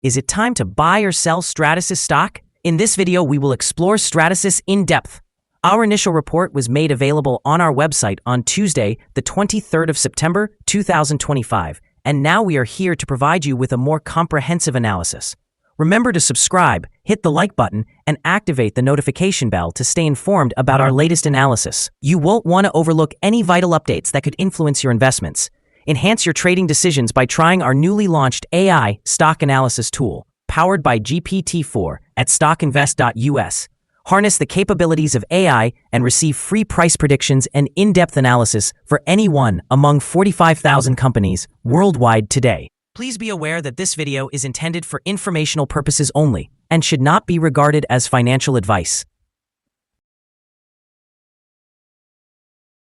Is it time to buy or sell Stratasys stock? In this video, we will explore Stratasys in depth. Our initial report was made available on our website on Tuesday, the 23rd of September, 2025, and now we are here to provide you with a more comprehensive analysis. Remember to subscribe, hit the like button, and activate the notification bell to stay informed about our latest analysis. You won't want to overlook any vital updates that could influence your investments. Enhance your trading decisions by trying our newly launched AI stock analysis tool, powered by GPT-4 at StockInvest.us. Harness the capabilities of AI and receive free price predictions and in-depth analysis for any one among 45,000 companies worldwide today. Please be aware that this video is intended for informational purposes only and should not be regarded as financial advice.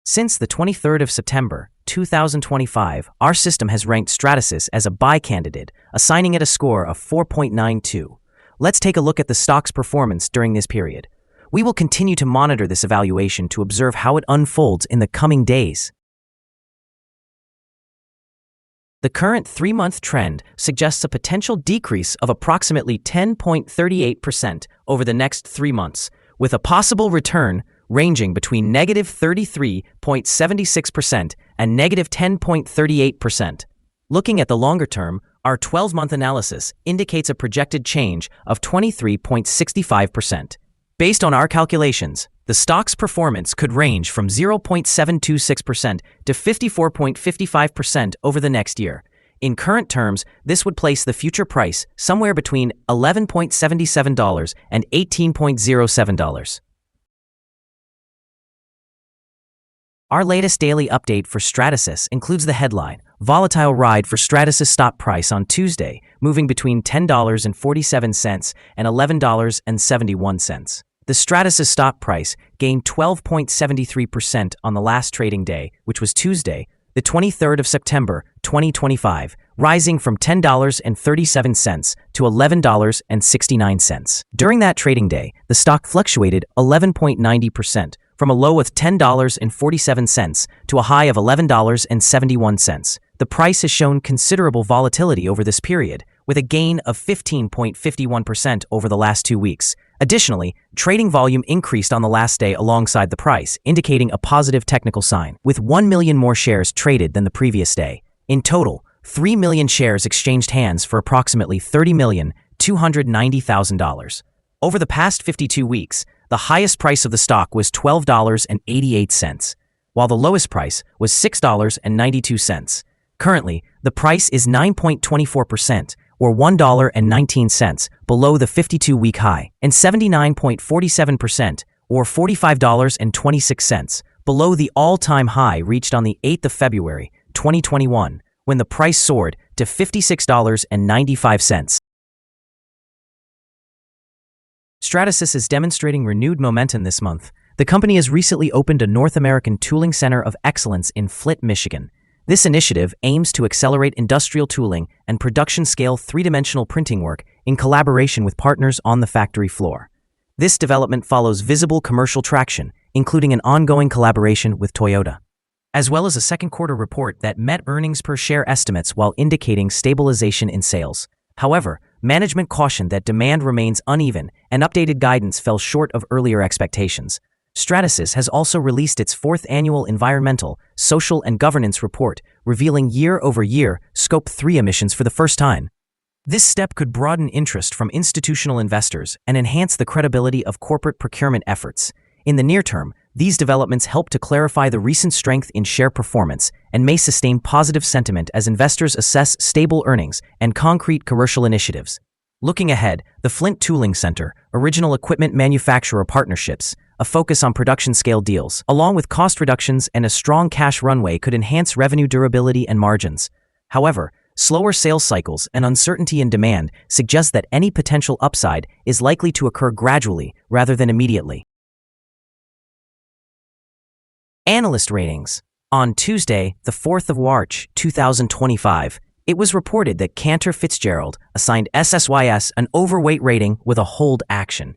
Since the 23rd of September, 2025, our system has ranked Stratasys as a buy candidate, assigning it a score of 4.92. Let's take a look at the stock's performance during this period. We will continue to monitor this evaluation to observe how it unfolds in the coming days. The current 3-month trend suggests a potential decrease of approximately 10.38% over the next 3 months, with a possible return ranging between negative 33.76% and negative 10.38%. Looking at the longer term, our 12-month analysis indicates a projected change of 23.65%. Based on our calculations, the stock's performance could range from 0.726% to 54.55% over the next year. In current terms, this would place the future price somewhere between $11.77 and $18.07. Our latest daily update for Stratasys includes the headline, Volatile Ride for Stratasys Stock Price on Tuesday, moving between $10.47 and $11.71. The Stratasys stock price gained 12.73% on the last trading day, which was Tuesday, the 23rd of September, 2025, rising from $10.37 to $11.69. During that trading day, the stock fluctuated 11.90%, from a low of $10.47 to a high of $11.71. The price has shown considerable volatility over this period, with a gain of 15.51% over the last 2 weeks. Additionally, trading volume increased on the last day alongside the price, indicating a positive technical sign, with 1 million more shares traded than the previous day. In total, 3 million shares exchanged hands for approximately $30,290,000. Over the past 52 weeks, the highest price of the stock was $12.88, while the lowest price was $6.92. Currently, the price is 9.24%, or $1.19 below the 52-week high, and 79.47%, or $45.26, below the all-time high reached on the 8th of February, 2021, when the price soared to $56.95. Stratasys is demonstrating renewed momentum this month. The company has recently opened a North American Tooling Center of Excellence in Flint, Michigan. This initiative aims to accelerate industrial tooling and production-scale three-dimensional printing work in collaboration with partners on the factory floor. This development follows visible commercial traction, including an ongoing collaboration with Toyota, as well as a second-quarter report that met earnings per share estimates while indicating stabilization in sales. However, management cautioned that demand remains uneven and updated guidance fell short of earlier expectations. Stratasys has also released its 4th annual Environmental, Social, and Governance report, revealing year-over-year Scope 3 emissions for the first time. This step could broaden interest from institutional investors and enhance the credibility of corporate procurement efforts. In the near term, these developments help to clarify the recent strength in share performance and may sustain positive sentiment as investors assess stable earnings and concrete commercial initiatives. Looking ahead, the Flint Tooling Center, original equipment manufacturer partnerships, a focus on production-scale deals, along with cost reductions and a strong cash runway could enhance revenue durability and margins. However, slower sales cycles and uncertainty in demand suggest that any potential upside is likely to occur gradually rather than immediately. Analyst ratings. On Tuesday, the 4th of March, 2025, it was reported that Cantor Fitzgerald assigned SSYS an overweight rating with a hold action.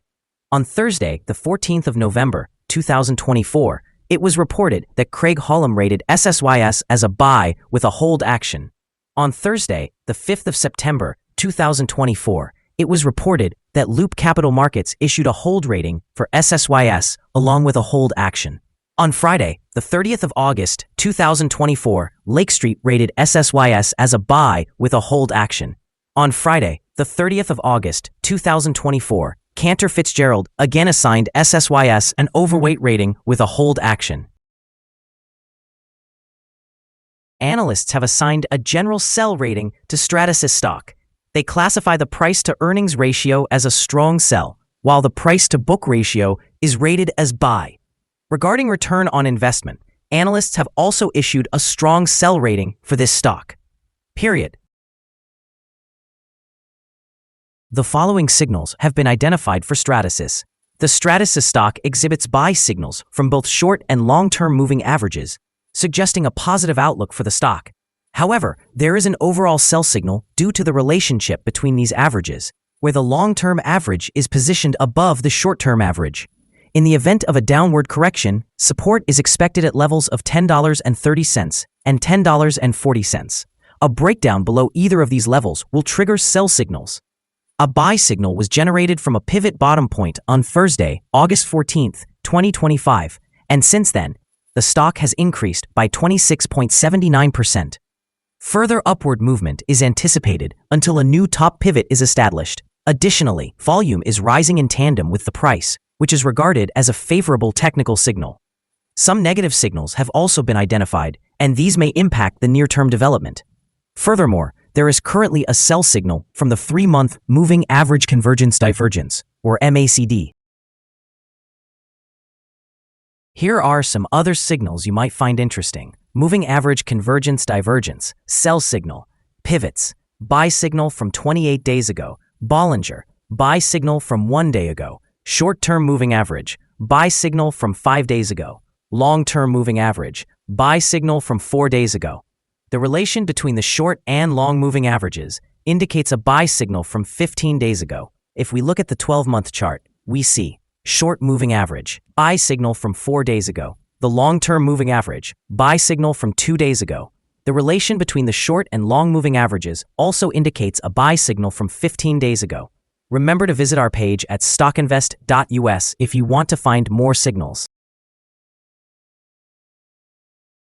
On Thursday, the 14th of November, 2024, it was reported that Craig-Hallum rated SSYS as a buy with a hold action. On Thursday, the 5th of September, 2024, it was reported that Loop Capital Markets issued a hold rating for SSYS along with a hold action. On Friday, the 30th of August, 2024, Lake Street rated SSYS as a buy with a hold action. On Friday, the 30th of August, 2024, Cantor Fitzgerald again assigned SSYS an overweight rating with a hold action. Analysts have assigned a general sell rating to Stratasys stock. They classify the price-to-earnings ratio as a strong sell, while the price-to-book ratio is rated as buy. Regarding return on investment, analysts have also issued a strong sell rating for this stock. Period. The following signals have been identified for Stratasys. The Stratasys stock exhibits buy signals from both short and long-term moving averages, suggesting a positive outlook for the stock. However, there is an overall sell signal due to the relationship between these averages, where the long-term average is positioned above the short-term average. In the event of a downward correction, support is expected at levels of $10.30 and $10.40. A breakdown below either of these levels will trigger sell signals. A buy signal was generated from a pivot bottom point on Thursday, August 14, 2025, and since then, the stock has increased by 26.79%. Further upward movement is anticipated until a new top pivot is established. Additionally, volume is rising in tandem with the price, which is regarded as a favorable technical signal. Some negative signals have also been identified, and these may impact the near-term development. Furthermore, there is currently a sell signal from the 3-month Moving Average Convergence Divergence, or MACD. Here are some other signals you might find interesting. Moving Average Convergence Divergence, sell signal, pivots, buy signal from 28 days ago, Bollinger, buy signal from 1 day ago, short-term moving average, buy signal from 5 days ago, long-term moving average, buy signal from 4 days ago. The relation between the short and long moving averages indicates a buy signal from 15 days ago. If we look at the 12-month chart, we see short moving average, buy signal from 4 days ago. The long-term moving average, buy signal from 2 days ago. The relation between the short and long moving averages also indicates a buy signal from 15 days ago. Remember to visit our page at StockInvest.us if you want to find more signals.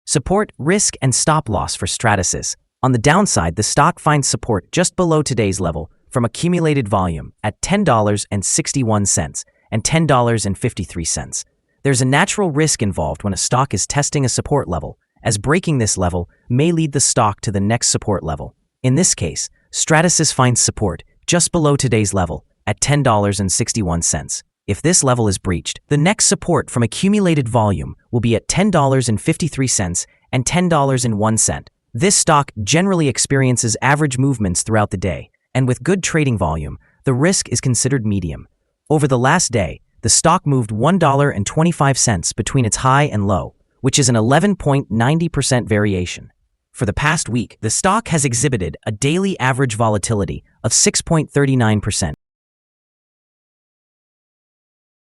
Support, risk, and stop loss for Stratasys. On the downside, the stock finds support just below today's level from accumulated volume at $10.61 and $10.53. There's a natural risk involved when a stock is testing a support level, as breaking this level may lead the stock to the next support level. In this case, Stratasys finds support just below today's level at $10.61. If this level is breached, the next support from accumulated volume will be at $10.53 and $10.01. This stock generally experiences average movements throughout the day, and with good trading volume, the risk is considered medium. Over the last day, the stock moved $1.25 between its high and low, which is an 11.90% variation. For the past week, the stock has exhibited a daily average volatility of 6.39%.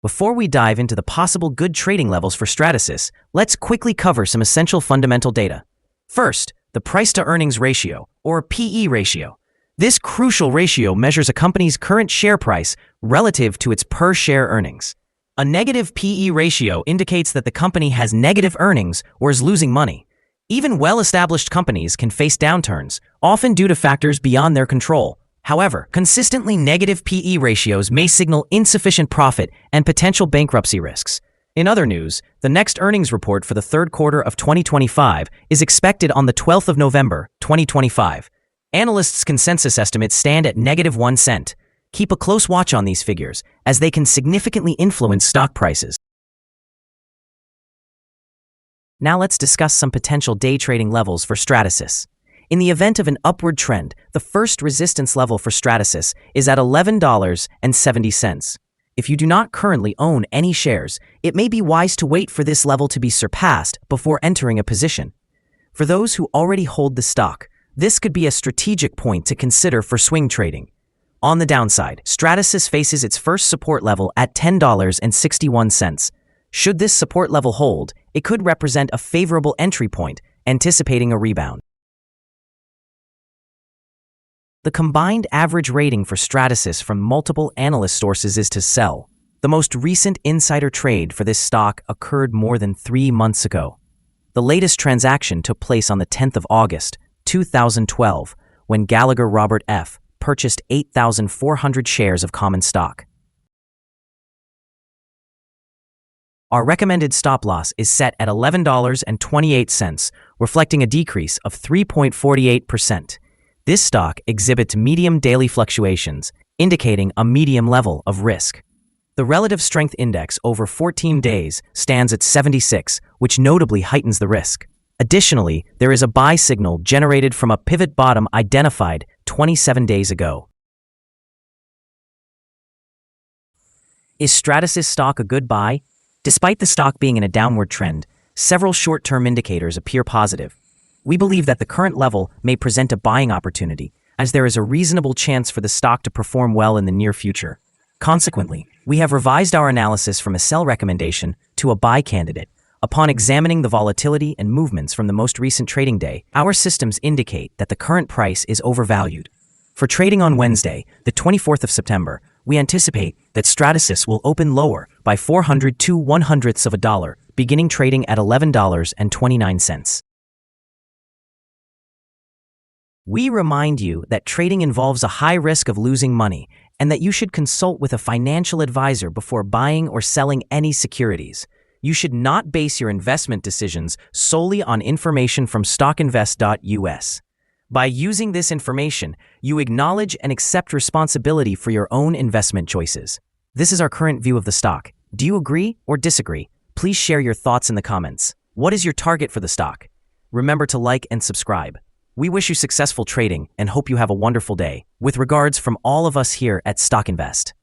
Before we dive into the possible good trading levels for Stratasys, let's quickly cover some essential fundamental data. First, the price-to-earnings ratio, or PE ratio. This crucial ratio measures a company's current share price relative to its per-share earnings. A negative PE ratio indicates that the company has negative earnings or is losing money. Even well-established companies can face downturns, often due to factors beyond their control. However, consistently negative PE ratios may signal insufficient profit and potential bankruptcy risks. In other news, the next earnings report for the third quarter of 2025 is expected on the 12th of November, 2025. Analysts' consensus estimates stand at -1 cent. Keep a close watch on these figures, as they can significantly influence stock prices. Now let's discuss some potential day trading levels for Stratasys. In the event of an upward trend, the first resistance level for Stratasys is at $11.70. If you do not currently own any shares, it may be wise to wait for this level to be surpassed before entering a position. For those who already hold the stock, this could be a strategic point to consider for swing trading. On the downside, Stratasys faces its first support level at $10.61. Should this support level hold, it could represent a favorable entry point, anticipating a rebound. The combined average rating for Stratasys from multiple analyst sources is to sell. The most recent insider trade for this stock occurred more than 3 months ago. The latest transaction took place on the 10th of August, 2012, when Gallagher Robert F. purchased 8,400 shares of common stock. Our recommended stop loss is set at $11.28, reflecting a decrease of 3.48%. This stock exhibits medium daily fluctuations, indicating a medium level of risk. The relative strength index over 14 days stands at 76, which notably heightens the risk. Additionally, there is a buy signal generated from a pivot bottom identified 27 days ago. Is Stratasys stock a good buy? Despite the stock being in a downward trend, several short-term indicators appear positive. We believe that the current level may present a buying opportunity, as there is a reasonable chance for the stock to perform well in the near future. Consequently, we have revised our analysis from a sell recommendation to a buy candidate. Upon examining the volatility and movements from the most recent trading day, our systems indicate that the current price is overvalued. For trading on Wednesday, the 24th of September, we anticipate that Stratasys will open lower by 0.04 of a dollar, beginning trading at $11.29. We remind you that trading involves a high risk of losing money and that you should consult with a financial advisor before buying or selling any securities. You should not base your investment decisions solely on information from StockInvest.us. By using this information, you acknowledge and accept responsibility for your own investment choices. This is our current view of the stock. Do you agree or disagree? Please share your thoughts in the comments. What is your target for the stock? Remember to like and subscribe. We wish you successful trading and hope you have a wonderful day. With regards from all of us here at StockInvest.